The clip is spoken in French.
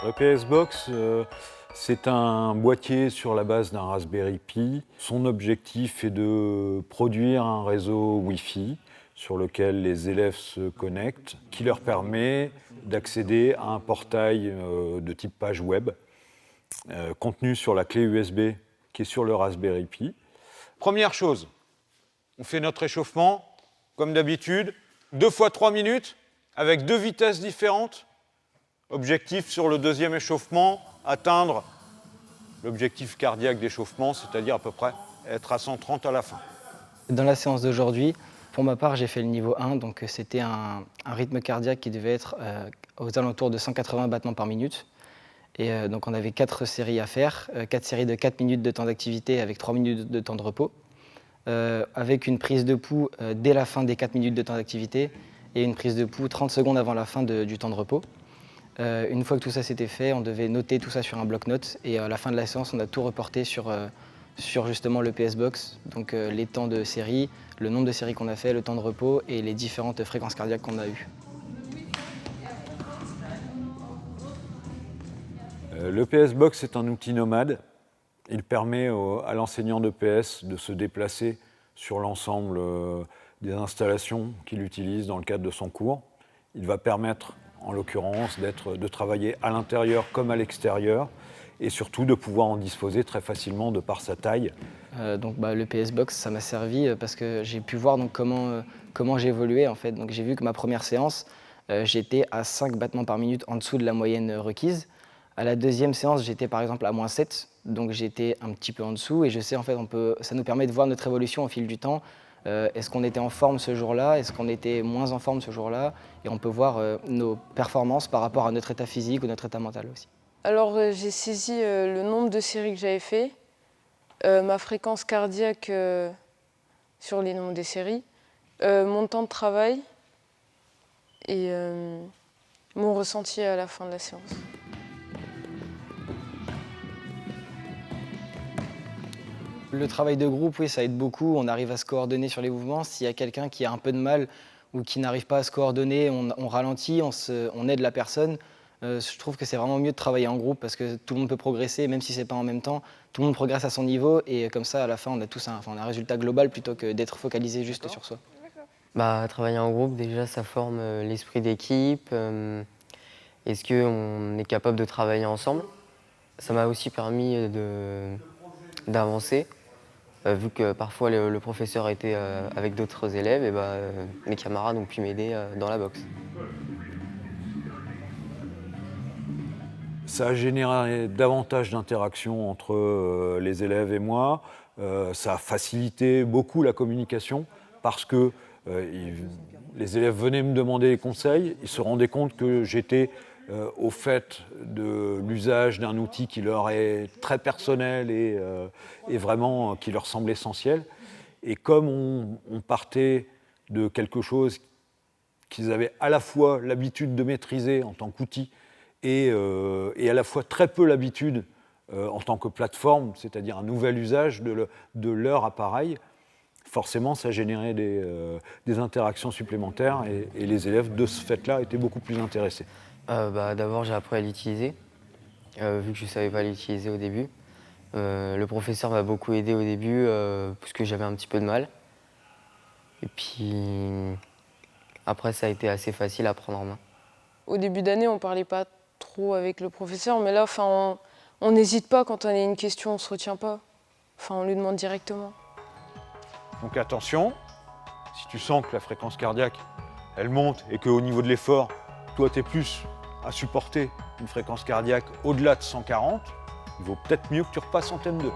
Le PS Box, c'est un boîtier sur la base d'un Raspberry Pi. Son objectif est de produire un réseau Wi-Fi sur lequel les élèves se connectent, qui leur permet d'accéder à un portail de type page web contenu sur la clé USB qui est sur le Raspberry Pi. Première chose, on fait notre échauffement, comme d'habitude, 2 fois 3 minutes, avec 2 vitesses différentes. Objectif sur le deuxième échauffement, atteindre l'objectif cardiaque d'échauffement, c'est-à-dire à peu près être à 130 à la fin. Dans la séance d'aujourd'hui, pour ma part, j'ai fait le niveau 1, donc c'était un rythme cardiaque qui devait être aux alentours de 180 battements par minute. Et donc on avait 4 séries à faire, 4 séries de 4 minutes de temps d'activité avec 3 minutes de temps de repos, avec une prise de pouls dès la fin des 4 minutes de temps d'activité et une prise de pouls 30 secondes avant la fin du temps de repos. Une fois que tout ça s'était fait, on devait noter tout ça sur un bloc-notes et à la fin de la séance, on a tout reporté sur justement le PS Box, donc les temps de série, le nombre de séries qu'on a fait, le temps de repos et les différentes fréquences cardiaques qu'on a eues. Le PS Box est un outil nomade. Il permet à l'enseignant de PS de se déplacer sur l'ensemble des installations qu'il utilise dans le cadre de son cours. Il va permettre, en l'occurrence, de travailler à l'intérieur comme à l'extérieur et surtout de pouvoir en disposer très facilement de par sa taille. Le PS Box, ça m'a servi parce que j'ai pu voir donc, comment j'évoluais en fait. Donc j'ai vu que ma première séance, j'étais à 5 battements par minute en dessous de la moyenne requise. À la deuxième séance, j'étais par exemple à -7, donc j'étais un petit peu en dessous et je sais en fait, ça nous permet de voir notre évolution au fil du temps. Est-ce qu'on était en forme ce jour-là? Est-ce qu'on était moins en forme ce jour-là? Et on peut voir nos performances par rapport à notre état physique ou notre état mental aussi. Alors j'ai saisi le nombre de séries que j'avais fait, ma fréquence cardiaque sur les nombres des séries, mon temps de travail et mon ressenti à la fin de la séance. Le travail de groupe, oui, ça aide beaucoup. On arrive à se coordonner sur les mouvements. S'il y a quelqu'un qui a un peu de mal ou qui n'arrive pas à se coordonner, on ralentit, on aide la personne. Je trouve que c'est vraiment mieux de travailler en groupe parce que tout le monde peut progresser, même si ce n'est pas en même temps. Tout le monde progresse à son niveau et comme ça, à la fin, on a tous un résultat global plutôt que d'être focalisé juste sur soi. Travailler en groupe, déjà, ça forme l'esprit d'équipe. Est-ce qu'on est capable de travailler ensemble? Ça m'a aussi permis d'avancer. Vu que parfois le professeur était avec d'autres élèves, et mes camarades ont pu m'aider dans la boxe. Ça a généré davantage d'interactions entre les élèves et moi. Ça a facilité beaucoup la communication parce que les élèves venaient me demander des conseils. Ils se rendaient compte que j'étais au fait de l'usage d'un outil qui leur est très personnel et vraiment qui leur semble essentiel. Et comme on partait de quelque chose qu'ils avaient à la fois l'habitude de maîtriser en tant qu'outil et à la fois très peu l'habitude en tant que plateforme, c'est-à-dire un nouvel usage de leur appareil, forcément ça générait des interactions supplémentaires et les élèves de ce fait-là étaient beaucoup plus intéressés. D'abord, j'ai appris à l'utiliser, vu que je ne savais pas l'utiliser au début. Le professeur m'a beaucoup aidé au début, parce que j'avais un petit peu de mal. Et puis, après, ça a été assez facile à prendre en main. Au début d'année, on ne parlait pas trop avec le professeur, mais là, on n'hésite pas quand on a une question, on ne se retient pas. On lui demande directement. Donc attention, si tu sens que la fréquence cardiaque, elle monte et qu'au niveau de l'effort, toi, tu es plus à supporter une fréquence cardiaque au-delà de 140, il vaut peut-être mieux que tu repasses en thème 2.